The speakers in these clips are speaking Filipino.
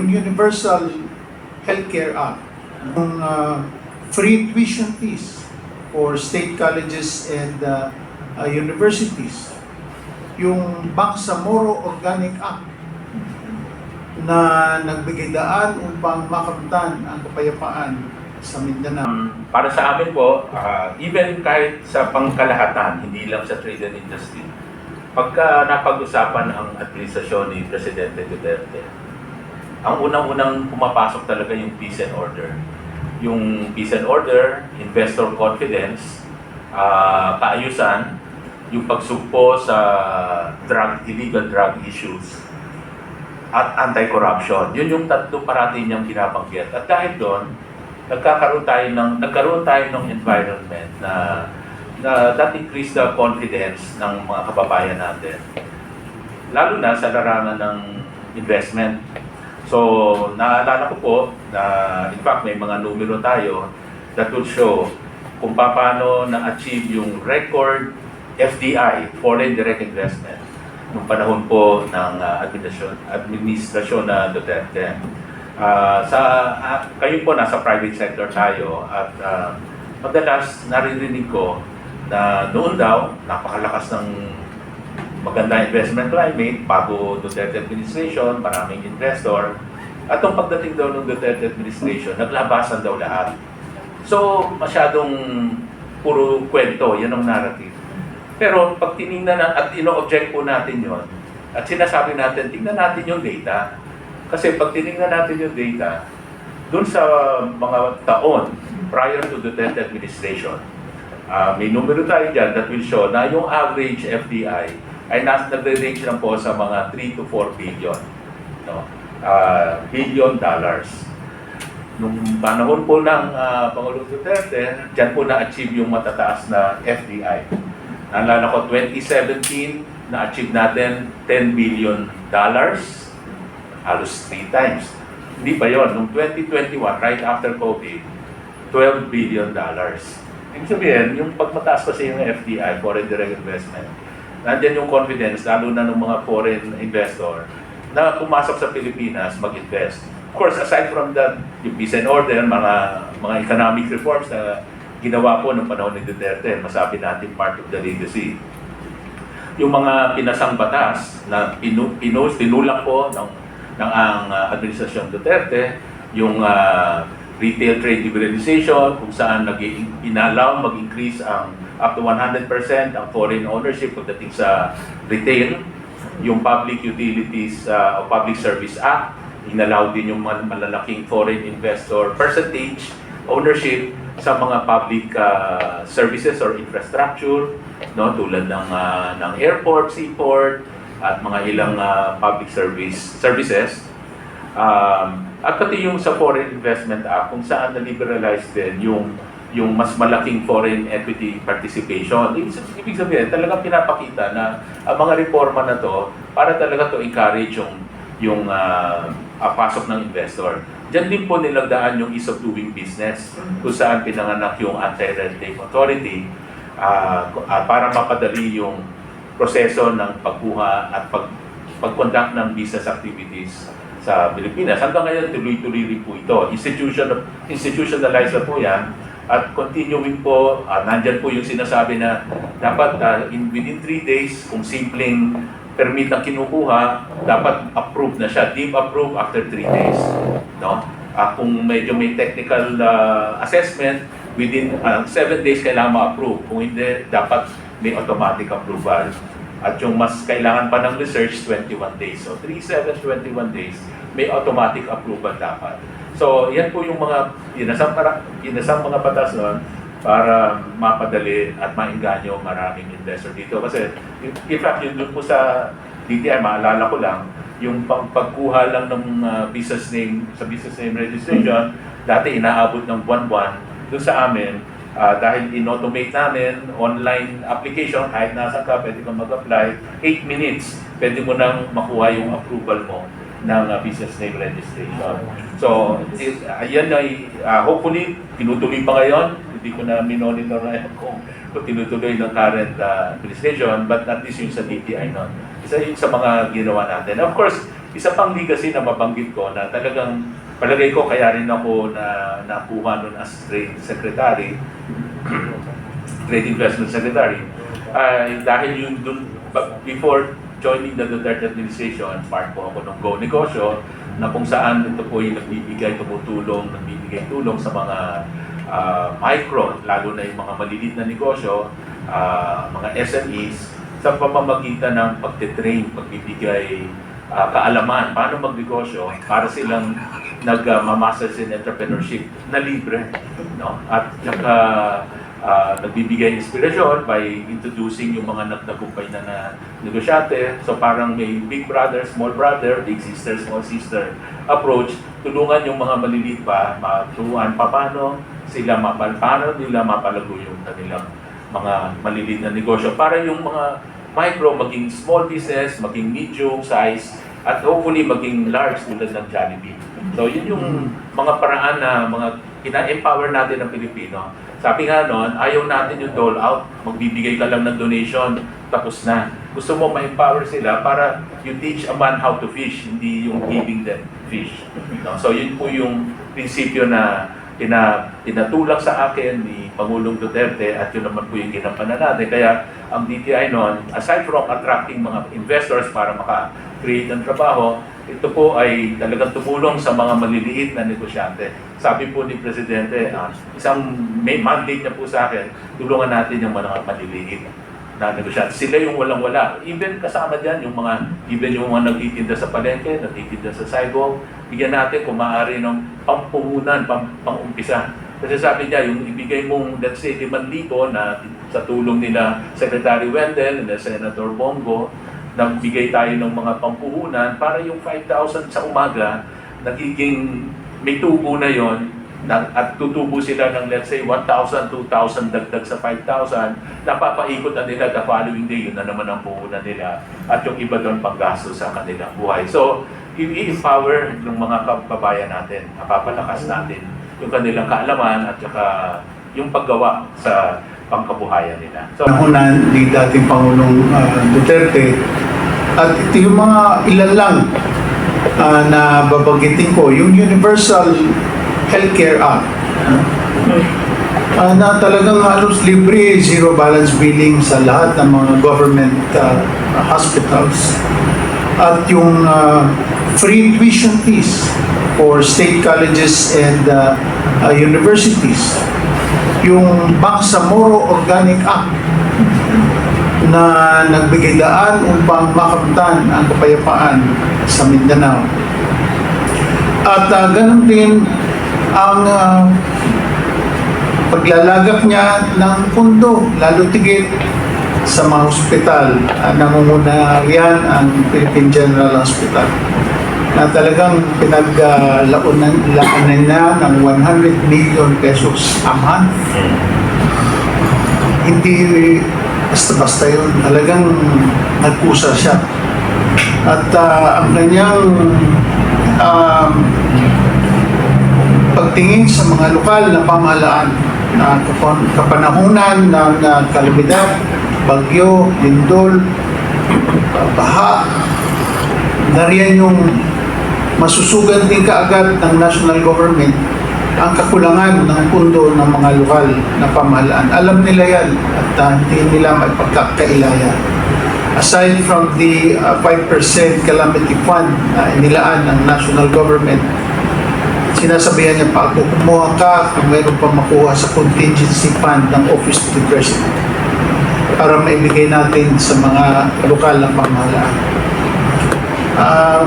yung Universal Healthcare Act, yung free tuition fees for state colleges and universities, yung Bangsamoro Organic Act na nagbigay daan upang makamtan ang kapayapaan sa Mindanao. Para sa amin po, even kahit sa pangkalahatan, hindi lang sa trade and industry, pagka napag-usapan ang administrasyon ni Presidente Duterte, ang unang-unang pumapasok talaga yung peace and order. Yung peace and order, investor confidence, kaayusan, yung pagsugpo sa illegal drug issues, at anti-corruption. Yun yung tatlo parati niyang binabanggit. At dahil doon, nagkaroon tayo ng environment na that increase the confidence ng mga kababayan natin. Lalo na sa larangan ng investment. So, naalala ko po na in fact may mga numero tayo that will show kung paano na-achieve yung record FDI, Foreign Direct Investment, nung panahon po ng administrasyon na Duterte. Kayo po nasa private sector tayo at madalas naririnig ko na noon daw napakalakas ng maganda investment climate bago Duterte administration, maraming investor. At nung pagdating daw ng Duterte administration, naglabasan daw lahat. So masyadong puro kwento, yan ang narrative. Pero pag tinignan at ino-object po natin yon at sinasabi natin, tingnan natin yung data. Kasi pag tinignan natin yung data, dun sa mga taon prior to Duterte administration, may numero tayo dyan that will show na yung average FDI ay nagre-range lang po sa mga 3 to 4 billion. No? Billion dollars. Nung panahon po ng Pangulong Duterte, dyan po na-achieve yung matataas na FDI. Naalala ko, 2017, na-achieve natin $10 billion. Halos 3 times. Hindi pa yon. Noong 2021, right after COVID, $12 billion. Ibig sabihin, yung pagmataas kasi yung FDI, Foreign Direct Investment, nandiyan yung confidence, lalo na ng mga foreign investor, na pumasok sa Pilipinas, mag-invest. Of course, aside from that, yung peace and order, mga economic reforms na ginawa po ng panahon ni Duterte, masabi natin part of the legacy. Yung mga pinasang batas na tinulak po ng ang administrasyon Duterte, yung retail trade liberalization, kung saan inalaw mag-increase ang up to 100% ang foreign ownership pagdating sa retail, yung Public Utilities o Public Service Act, inalaw din yung malalaking foreign investor percentage ownership sa mga public services or infrastructure, no, tulad ng airport, seaport, at mga ilang public services. At pati yung sa Foreign Investment Act, kung saan na-liberalize din yung mas malaking foreign equity participation. Ibig sabihin, talagang pinapakita na ang mga reforma na to, para talaga to encourage yung pasok ng investor. Diyan din po nilagdaan yung ease of doing business, kung saan pinanganak yung Anti-Red Tape Authority para mapadali yung proseso ng pagkuha at pag-conduct ng business activities sa Pilipinas. Hanggang ngayon, tuloy-tuloy rin po ito. Institutionalized na po yan. At continuing po, nandyan po yung sinasabi na dapat within 3 days, kung simpleng permit ang kinukuha, dapat approve na siya. Deem approve after 3 days. No? Kung medyo may technical assessment, within 7 days kailangan ma-approve. Kung hindi, dapat may automatic approval. At yung mas kailangan pa ng research, 21 days. So 3, 7, 21 days, may automatic approval dapat. So yan po yung mga inasang mga batas noon para mapadali at maingganyo maraming investor dito. Kasi in fact, yun doon po sa DTI, maalala ko lang, yung pagkuha lang ng business name sa business name registration, dati inaabot ng buwan-buwan. Doon sa amin, dahil in-automate namin, online application, kahit nasa ka, pwede kang mag-apply, 8 minutes, pwede mo nang makuha yung approval mo ng business name registration. So, ayan ay, hopefully, tinutuloy pa ngayon. Hindi ko na minonitor na kung tinutuloy ng current administration, but at least yung sa DTI nun. Isa yun sa mga ginawa natin. Of course, Isa pang legacy na mabanggit ko na talagang palagay ko kaya rin ako na nakuha nun as trade secretary, trade investment secretary, dahil yung dun, before joining the Duterte administration, part po ako ng Go Negosyo, na kung saan ito po yung nagbibigay tulong sa mga micro, lalo na yung mga maliliit na negosyo, mga SMEs, sa pamamagitan ng pagtitrain, pagbibigay kaalaman, paano magnegosyo para silang nagmamaster in entrepreneurship na libre. No? At saka nagbibigay inspirasyon by introducing yung mga nagtagumpay na negosyante. So parang may big brother, small brother, big sister, small sister approach. Tulungan yung mga maliliit pa, maturuan paano nila mapalago yung kanilang mga maliliit na negosyo para yung mga micro maging small business, maging medium size, at hopefully maging large tulad ng Jollibee. So yun yung mga paraan na mga ina-empower natin ng Pilipino. Sabi nga noon, ayaw natin yung dole out, magbibigay ka lang ng donation, tapos na. Gusto mo ma-empower sila para you teach a man how to fish, hindi yung giving them fish. No? So yun po yung prinsipyo na tinatulak sa akin ni Pangulong Duterte at yun naman po yung ginampanan natin. Kaya ang DTI noon, aside from attracting mga investors para maka-create ng trabaho, ito po ay talagang tumulong sa mga maliliit na negosyante. Sabi po ni Presidente, isang may mandate niya po sa akin, tulungan natin yung mga maliliit na negosyante. Sila yung walang-wala. Even kasama dyan, yung mga nagtitinda sa palengke, nagtitinda sa sidewalk, bigyan natin kung maaari ng pampuhunan, pang-umpisa. Kasi sabi niya, yung ibigay mong, let's say, 5,000 na sa tulong nila Secretary Wendell, nila Senator Bongo, nagbigay tayo ng mga pampuhunan para yung 5,000 sa umaga, nagiging may tubo na yon at tutubo sila ng let's say 1,000, 2,000 dagdag sa 5,000, napapaikot na nila the following day, yun na naman ang puhunan nila at yung iba doon panggasto sa kanilang buhay. So, i-empower ng mga kababayan natin, napapalakas natin yung kanilang kaalaman at saka yung paggawa sa pangkabuhayan nila. So, Nahunan ni dating Pangulong Duterte at ito yung mga ilan lang na babanggitin ko, yung Universal Healthcare Act na talagang halos libre, zero balance billing sa lahat ng mga government hospitals at yung free tuition fees for state colleges and universities, yung Bangsamoro Organic Act na nagbigay daan upang makamtan ang kapayapaan sa Mindanao. At ganun din ang paglalagak niya ng pundo, lalo tigit sa mga ospital. Nangunguna yan ang Philippine General Hospital na talagang pinaglaunan na ng 100 million pesos a month. Hindi basta-basta yun. Talagang nagkusa siya. At ang kanyang pagtingin sa mga lokal na pamahalaan na kapanahunan ng kalamidad, bagyo, lindol, baha, nariyan yung masusugan din kaagad ng national government ang kakulangan ng pundo ng mga lokal na pamahalaan. Alam nila yan at hindi nila may pagkakailaya. Aside from the 5% calamity fund na inilaan ng national government, sinasabihan niya pa, kung kumuha ka, kung mayroon pa makuha sa contingency fund ng Office of the President para maibigay natin sa mga lokal na pamahalaan.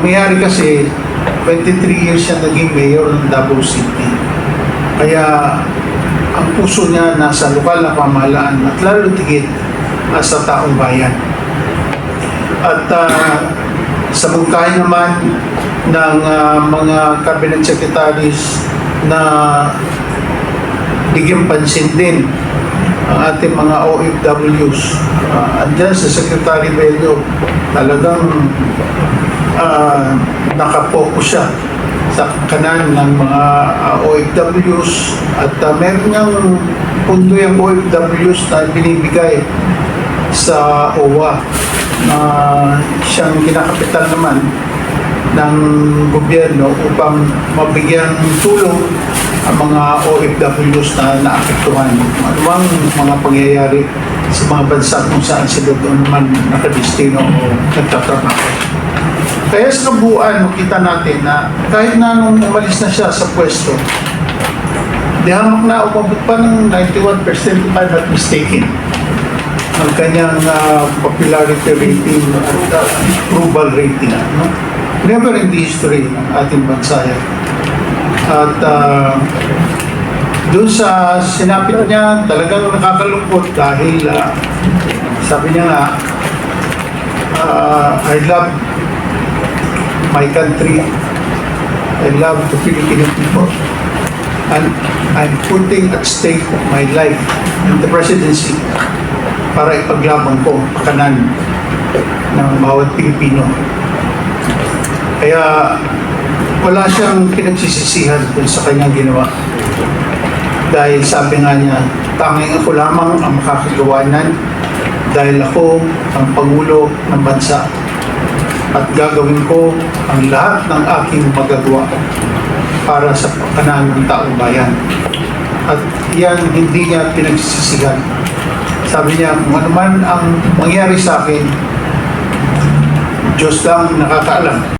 Mayari kasi 23 years siya naging mayor ng Davao City. Kaya ang puso niya nasa lokal na pamahalaan at lalo tigit sa taong bayan. At sa mungkahin naman ng mga cabinet secretaries na bigyan pansin din ang ating mga OFWs. Andyan sa Secretary Bello, talagang nakapokus siya sa kanan ng mga OFWs at meron niyang pundo yung OFWs na binibigay sa OWA na siyang kinakapital naman ng gobyerno upang mabigyang tulong ang mga OFWs na naapektuhan. Anumang mga pangyayari sa mga bansa kung saan sila doon man nakadestino o nagtatrabaho. Kaya sa kabuuan, makita natin na kahit na nung umalis na siya sa pwesto, di hamak na umabot pa ng 91% if I'm not mistaken ang kanyang popularity rating at approval rating. No? Never in the history ng ating bansa yan. At doon sa sinapit niya, talagang nakakalungkot dahil sabi niya nga, I love my country, I love the Filipino people, and I'm putting at stake my life in the presidency para ipaglaban ko pakanan ng bawat Pilipino. Kaya wala siyang pinagsisisihan dun sa kanyang ginawa. Dahil sabi nga niya, tanging ako lamang ang makakagawa niyan dahil ako ang Pangulo ng bansa at gagawin ko ang lahat ng aking magagawa para sa pakanan ng taong bayan. At yan hindi niya pinagsisisihan. Sabi niya, kung ano man ang mangyari sa akin, Diyos lang nakakaalam.